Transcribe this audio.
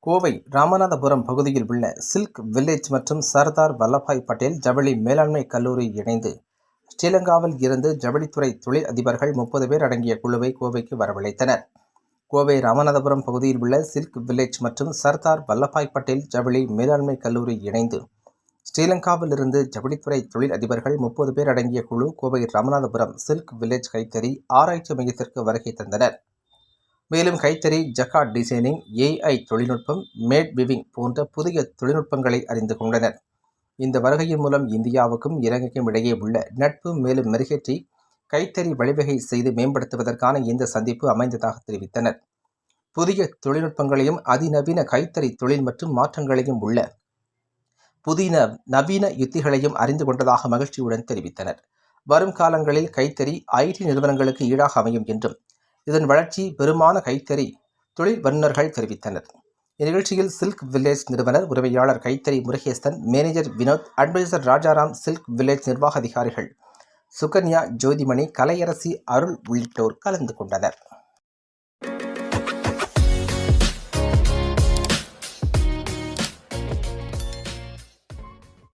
கோவை ராமநாதபுரம் பகுதியில் உள்ள silk village மற்றும் சர்தார் வல்லபாய் பட்டேல் ஜவுளி மேலாண்மை கல்லூரி இணைந்து ஸ்ரீலங்காவில் இருந்து ஜவுளித்துறை தொழில் அதிபர்கள் 30 பேர் அடங்கிய குழுவை கோவைக்கு வரவழைத்தனர். கோவை ராமநாதபுரம் பகுதியில் உள்ள சில்க் வில்லேஜ் மற்றும் சர்தார் வல்லபாய் பட்டேல் ஜவுளி மேலாண்மை கல்லூரி இணைந்து ஸ்ரீலங்காவில் இருந்து ஜவுளித்துறை தொழில் அதிபர்கள் 30 பேர் அடங்கிய குழு கோவை ராமநாதபுரம் சில்க் வில்லேஜ் கைத்தறி ஆராய்ச்சி மையத்திற்கு வருகை தந்தனர். மேலும் கைத்தறி, ஜக்கார்ட் டிசைனிங், AI தொழில்நுட்பம், மேட் விவிங் போன்ற புதிய தொழில்நுட்பங்களை அறிந்து கொண்டனர். இந்த வருகையின் மூலம் இந்தியாவுக்கும் இலங்கைக்கும் இடையே உள்ள நட்பு மேலும் மெருகேற்றி கைத்தறி வழிவகை செய்து மேம்படுத்துவதற்கான இந்த சந்திப்பு அமைந்ததாக தெரிவித்தனர். புதிய தொழில்நுட்பங்களையும் அதிநவீன கைத்தறி தொழில் மற்றும் மாற்றங்களையும் உள்ள புதிய நவீன யுத்திகளையும் அறிந்து கொண்டதாக மகிழ்ச்சியுடன் தெரிவித்தனர். வரும் காலங்களில் கைத்தறி IT நிறுவனங்களுக்கு ஈடாக அமையும் என்றும் இதன் வளர்ச்சி பெருமான கைத்தறி தொழில் வல்லுநர்கள் தெரிவித்தனர். இந்நிகழ்ச்சியில் சில்க் வில்லேஜ் நிறுவனர் உரிமையாளர் கைத்தறி Murugesan, manager Vinoth, advisor Rajaram, silk village நிர்வாக அதிகாரிகள் சுகன்யா, ஜோதிமணி, கலையரசி, அருள் உள்ளிட்டோர் கலந்து கொண்டனர்.